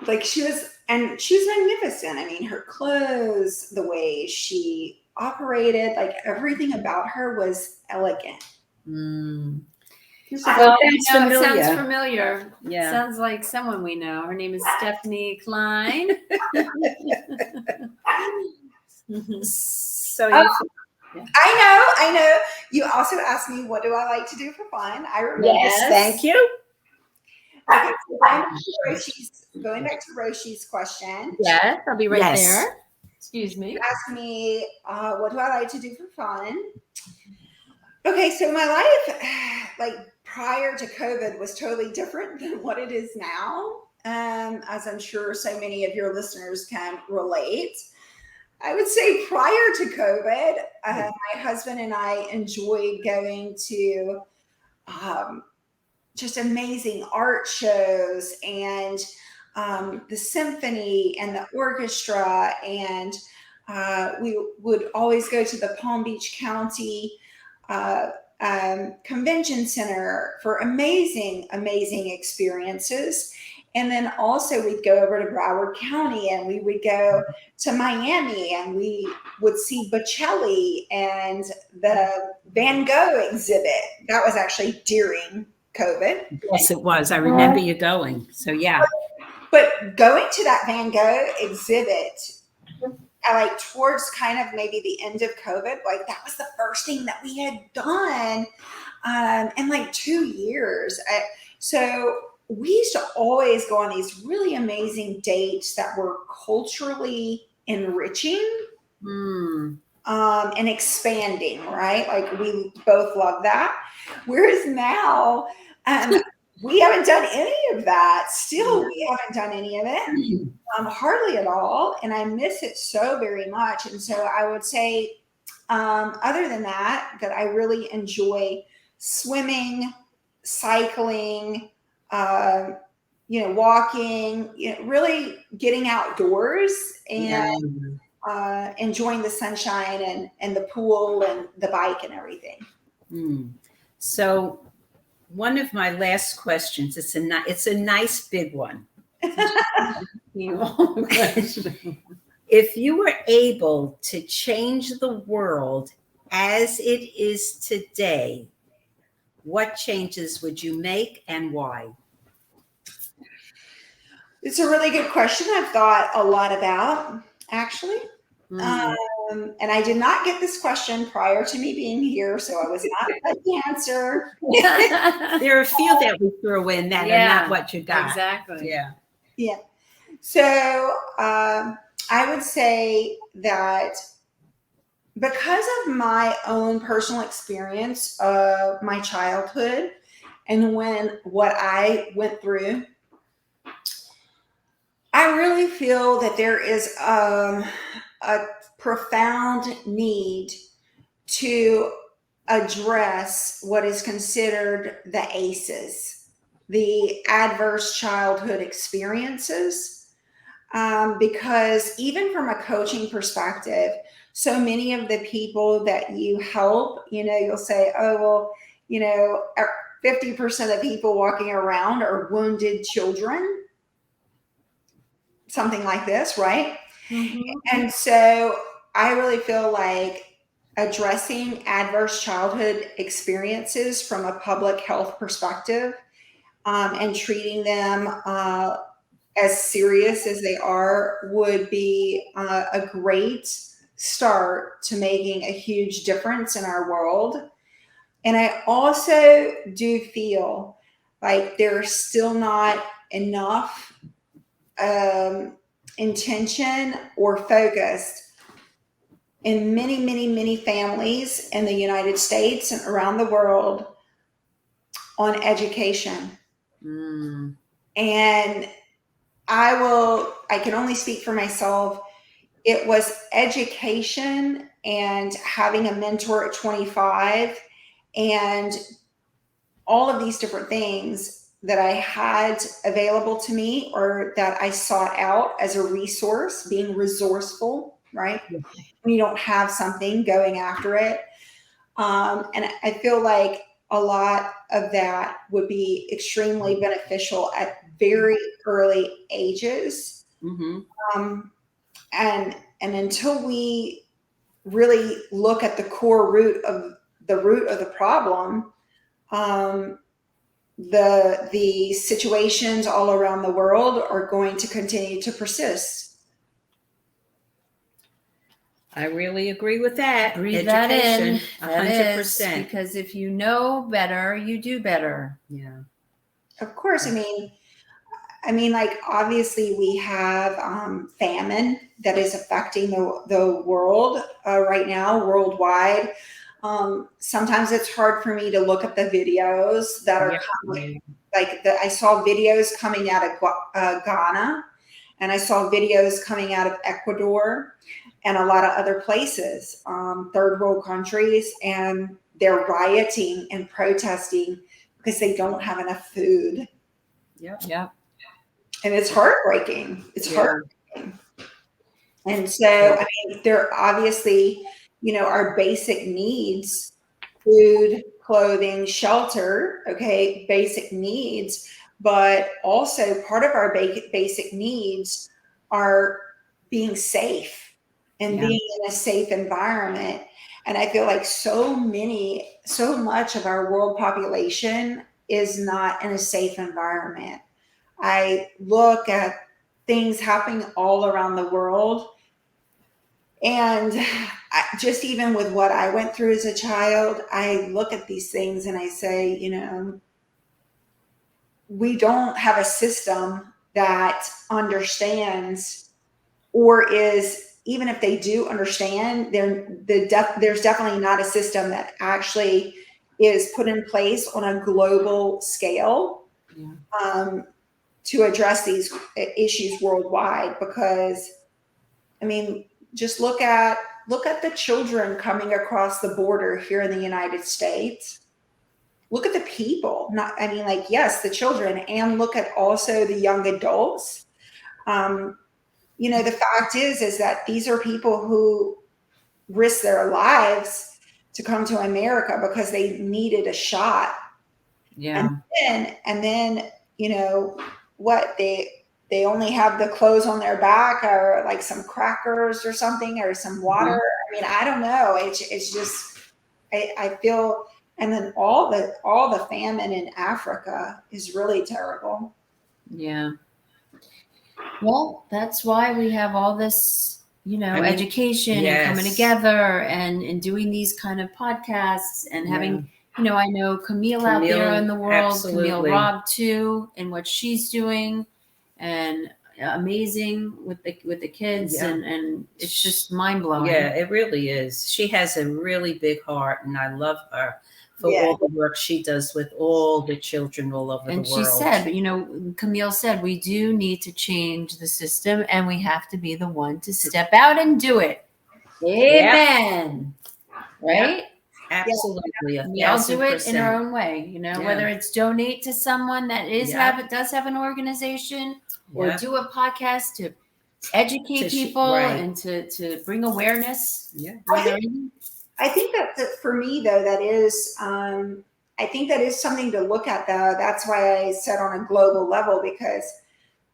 Like she was magnificent. I mean, her clothes, the way she operated, like everything about her was elegant. Well, it sounds familiar. Yeah. Sounds like someone we know. Her name is Stephanie Klein. So I know. You also asked me, what do I like to do for fun? I remember. Yes, thank you. Okay, so going back to Roshi's question. Yes, I'll be right there. Excuse me. You asked me, what do I like to do for fun? Okay, so my life, like prior to COVID, was totally different than what it is now. As I'm sure so many of your listeners can relate. I would say prior to COVID, my husband and I enjoyed going to just amazing art shows and the symphony and the orchestra. And we would always go to the Palm Beach County Convention Center for amazing experiences. And then also we'd go over to Broward County and we would go to Miami and we would see Bocelli and the Van Gogh exhibit. That was actually during COVID. Yes, it was. I remember you going. So yeah. But going to that Van Gogh exhibit, like towards kind of maybe the end of COVID, like that was the first thing that we had done in like 2 years. So we used to always go on these really amazing dates that were culturally enriching and expanding, right? Like we both love that. Whereas now, we haven't done any of that. Still, we haven't done any of it, hardly at all. And I miss it so very much. And so I would say, other than that, that I really enjoy swimming, cycling, walking, really getting outdoors and enjoying the sunshine and the pool and the bike and everything. So one of my last questions, it's a nice big one. If you were able to change the world as it is today, what changes would you make and why? It's a really good question. I've thought a lot about, actually. And I did not get this question prior to me being here, so I was not the answer. There are a few that we threw in that are not what you got. Exactly. Yeah. So I would say that because of my own personal experience of my childhood and what I went through, I really feel that there is a profound need to address what is considered the ACEs, the adverse childhood experiences. Because even from a coaching perspective, so many of the people that you help, you'll say, oh, well, 50% of people walking around are wounded children, something like this, right? Mm-hmm. And so I really feel like addressing adverse childhood experiences from a public health perspective, and treating them as serious as they are would be a great start to making a huge difference in our world. And I also do feel like there's still not enough intention or focus in many, many, many families in the United States and around the world on education. Mm. And I can only speak for myself. It was education and having a mentor at 25 and all of these different things that I had available to me or that I sought out as a resource, being resourceful, right? When you don't have something, going after it. And I feel like a lot of that would be extremely beneficial at very early ages. Mm-hmm. And until we really look at the core root of the problem, the situations all around the world are going to continue to persist. I really agree with that. Breathe that in. That 100%. is, because if you know better, you do better. Yeah. Of course, I mean, like obviously we have famine that is affecting the world right now, worldwide. Sometimes it's hard for me to look at the videos that are coming. I saw videos coming out of Ghana, and I saw videos coming out of Ecuador and a lot of other places, third world countries, and they're rioting and protesting because they don't have enough food. Yep. And it's heartbreaking. It's heartbreaking. And so, I mean, there obviously, our basic needs, food, clothing, shelter, okay, basic needs, but also part of our basic needs are being safe and being in a safe environment. And I feel like so much of our world population is not in a safe environment. I look at things happening all around the world. And just even with what I went through as a child, I look at these things and I say, we don't have a system that understands, or is, even if they do understand, there's definitely not a system that actually is put in place on a global scale. To address these issues worldwide. Because I mean, just look at the children coming across the border here in the United States. Look at the people, yes, the children, and look at also the young adults. The fact is that these are people who risk their lives to come to America because they needed a shot. Yeah. And then what, they only have the clothes on their back, or like some crackers or something, or some water. I mean, I don't know. It's just, I feel, and then all the famine in Africa is really terrible. Yeah. Well, that's why we have all this, education and coming together and doing these kind of podcasts and having, I know Camille out there in the world, absolutely. Camille Robb too, and what she's doing. And amazing with the kids, Yeah. and it's just mind blowing. Yeah, it really is. She has a really big heart, and I love her for Yeah. all the work she does with all the children all over And the she world. said, you know, Camille said, we do need to change the system, and we have to be the one to step out and do it. Amen. Right? Absolutely, We all do it in our 1,000%. own way, you know, Yeah. whether it's donate to someone that does have an organization, or Yeah. do a podcast to educate people right. and to bring awareness. Yeah. I think that for me though, that is, I think that is something to look at though. That's why I said on a global level, because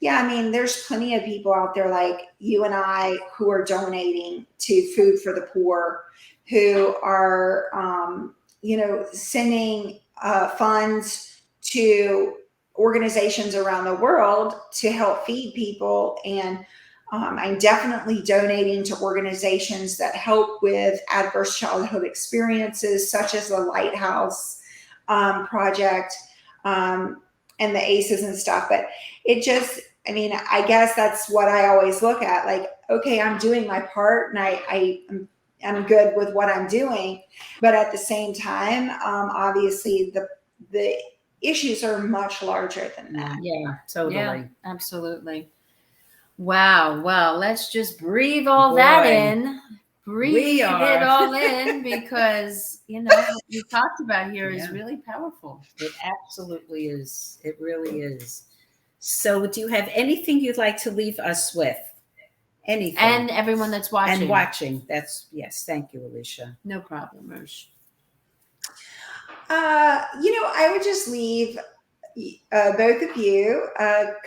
yeah, I mean, there's plenty of people out there like you and I who are donating to Food for the Poor, who are, sending funds to organizations around the world to help feed people. And I'm definitely donating to organizations that help with adverse childhood experiences, such as the Lighthouse Project and the ACEs and stuff. But it just, I mean, I guess that's what I always look at. Like, okay, I'm doing my part, and I'm good with what I'm doing. But at the same time, obviously, the issues are much larger than that. Yeah, totally. Yeah, absolutely. Wow. Well, let's just breathe all that in. Breathe it all in, because, you know, what we talked about here is really powerful. It absolutely is. It really is. So do you have anything you'd like to leave us with? Anything? And everyone that's watching. And watching. Yes. Thank you, Alicia. No problem, Roche. I would just leave both of you,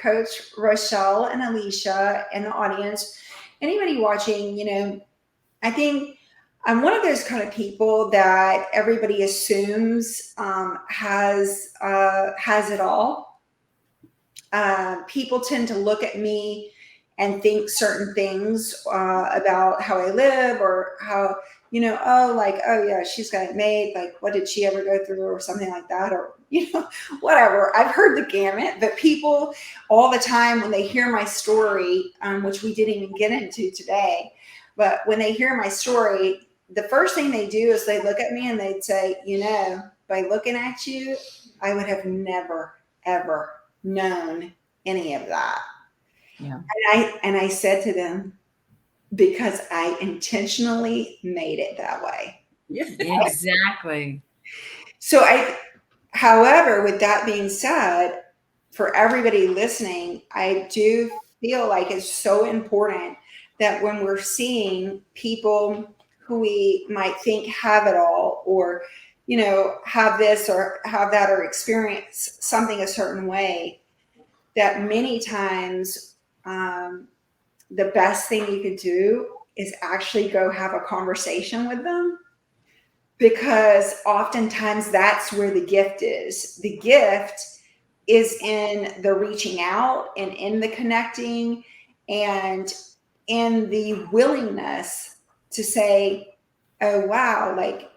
Coach Rochelle and Alicia, and the audience, anybody watching, I think I'm one of those kind of people that everybody assumes has it all. People tend to look at me and think certain things about how I live, or how, oh yeah, she's got it made. Like, what did she ever go through, or something like that, or, whatever. I've heard the gamut, but people all the time, when they hear my story, which we didn't even get into today, but when they hear my story, the first thing they do is they look at me and they'd say, by looking at you, I would have never, ever known any of that. Yeah. And I said to them, because I intentionally made it that way. Yeah, exactly. So however, with that being said, for everybody listening, I do feel like it's so important that when we're seeing people who we might think have it all, or, have this or have that, or experience something a certain way, that many times, the best thing you could do is actually go have a conversation with them, because oftentimes that's where the gift is. The gift is in the reaching out, and in the connecting, and in the willingness to say, oh, wow, like,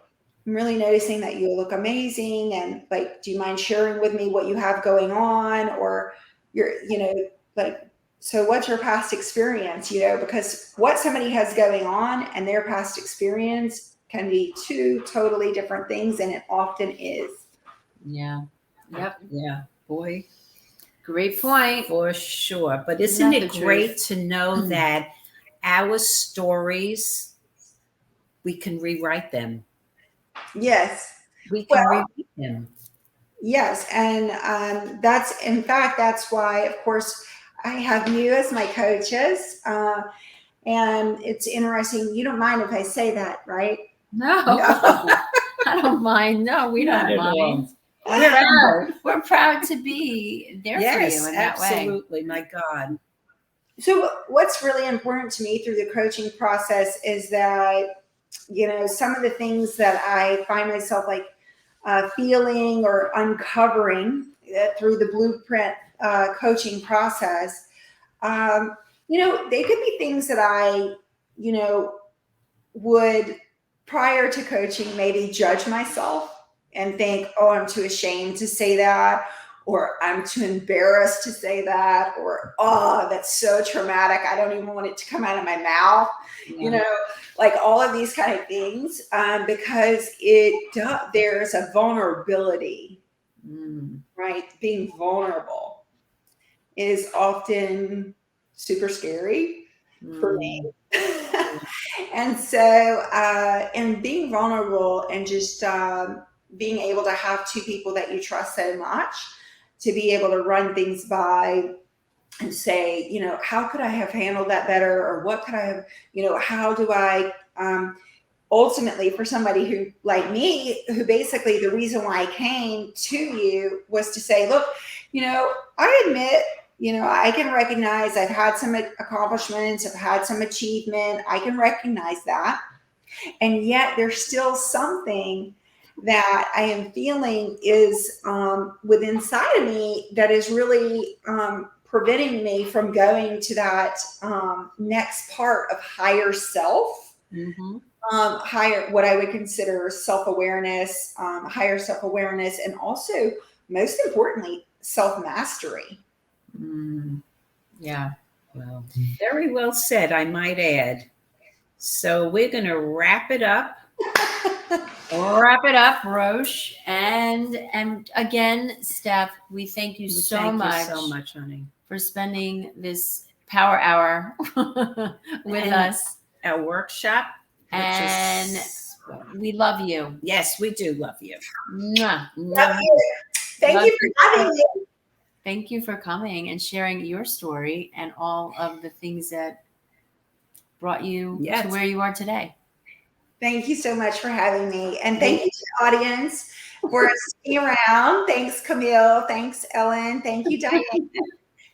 I'm really noticing that you look amazing. And like, do you mind sharing with me what you have going on? Or so what's your past experience? Because what somebody has going on and their past experience can be two totally different things. And it often is. Yeah. Yep. Yeah. Boy. Great point. For sure. But isn't it great to know that our stories, we can rewrite them? Yes. We can rewrite them. Yes. And that's why, of course, I have you as my coaches. And it's interesting. You don't mind if I say that, right? No. I don't mind. No, we don't mind. We're proud to be there for you in that way. Absolutely. My God. So what's really important to me through the coaching process is that, some of the things that I find myself like feeling or uncovering through the blueprint coaching process, they could be things that I, would, prior to coaching, maybe judge myself and think, oh, I'm too ashamed to say that, or I'm too embarrassed to say that, or, oh, that's so traumatic. I don't even want it to come out of my mouth, you know, like all of these kind of things, because there's a vulnerability, right? Being vulnerable is often super scary for me. And so, and being vulnerable and just being able to have two people that you trust so much to be able to run things by and say, you know, how could I have handled that better? Or what could I have, you know, how do I, ultimately for somebody who like me, who basically the reason why I came to you was to say, look, you know, I admit, you know, I can recognize I've had some accomplishments, I've had some achievement. I can recognize that. And yet there's still something that I am feeling is within inside of me that is really preventing me from going to that next part of higher self. Higher, what I would consider self-awareness, higher self-awareness, and also most importantly, self-mastery. Yeah. Well, very well said, I might add. So we're going to wrap it up. Wrap it up, Roche. And again, Steph, we thank you so much, honey, for spending this power hour with us. Our workshop. And we love you. Yes, we do love you. Mwah. Love you. Thank you for having me. Thank you for coming and sharing your story and all of the things that brought you to where you are today. Thank you so much for having me. And thank you to the audience for sticking around. Thanks, Camille. Thanks, Ellen. Thank you, Diane.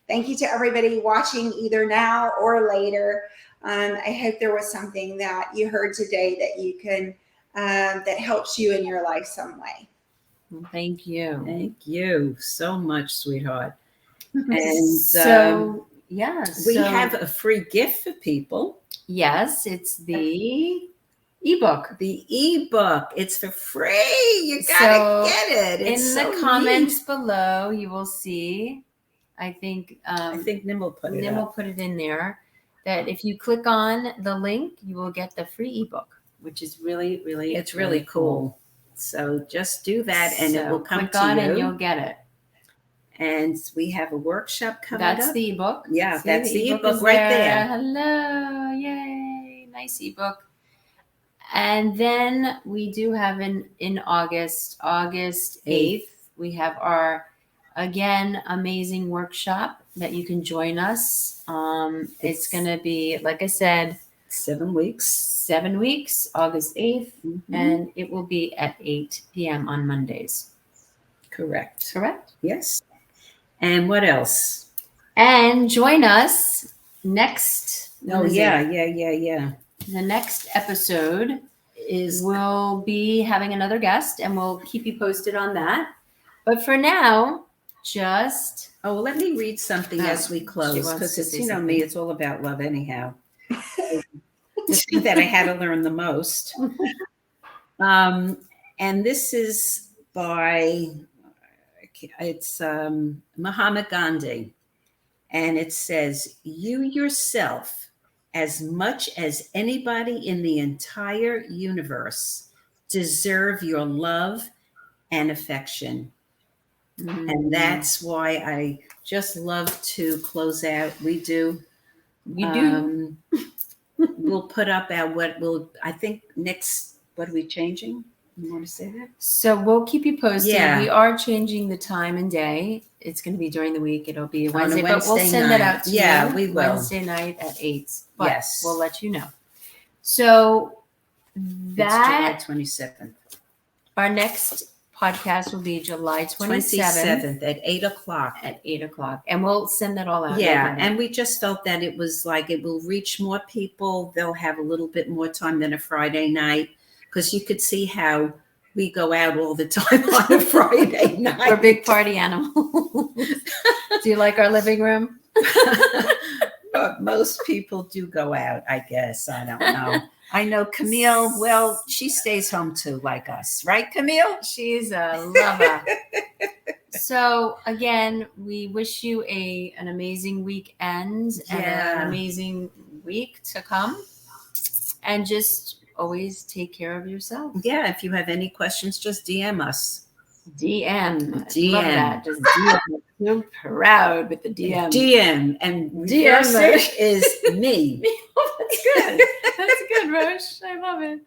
Thank you to everybody watching either now or later. I hope there was something that you heard today that you can, that helps you in your life some way. Thank you. Thank you so much, sweetheart. And so, we have a free gift for people. Yes, it's the ebook. The ebook. It's for free. You gotta get it. It's in the comments below, you will see. I think Nim will put it in there. That if you click on the link, you will get the free ebook, which is really, really, it's really cool. So just do that, and it will come to you, and you'll get it. And we have a workshop coming up. That's the ebook. Yeah, that's the ebook right there. Hello, yay, nice ebook. And then we do have in August 8th, we have our, again, amazing workshop that you can join us. It's going to be, like I said, 7 weeks. 7 weeks, August 8th, and it will be at 8 p.m. on Mondays. Correct. Yes. And what else? And join us next. The next episode we'll be having another guest, and we'll keep you posted on that. But for now, just let me read something as we close, because it's me. It's all about love, anyhow. The thing that I had to learn the most, and this is by Mahatma Gandhi, and it says, "You yourself, as much as anybody in the entire universe, deserve your love and affection." And that's why I just love to close out. We do. We'll put up I think next, what are we changing? You want to say that? So we'll keep you posted. Yeah. We are changing the time and day. It's going to be during the week. It'll be a Wednesday, but we'll send that out to you. Yeah, we will. Wednesday night at 8. But yes. We'll let you know. So that it's July 27th. Our next podcast will be July 27th at 8 o'clock. And we'll send that all out. Yeah. And we just felt that it was like it will reach more people. They'll have a little bit more time than a Friday night, because you could see how we go out all the time on a Friday night. We're big party animals. Do you like our living room? But most people do go out, I guess. I don't know. I know Camille, well, she stays home too, like us. Right, Camille? She's a lover. So again, we wish you an amazing weekend and Yeah. an amazing week to come. And just always take care of yourself. Yeah, if you have any questions, just DM us. DM. Love DM. that. Just DM. I'm proud with the DM. DM. And DM reverse it is me. That's good. That's good, Roche. I love it.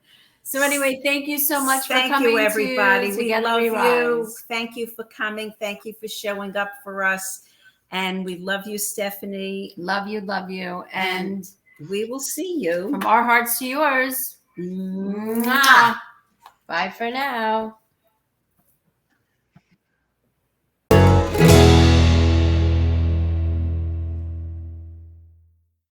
So anyway, thank you so much for coming. Thank you, everybody. To We Together love We you. Rise. Thank you for coming. Thank you for showing up for us. And we love you, Stephanie. Love you, love you. And we will see you. From our hearts to yours. Mwah. Mwah. Bye for now.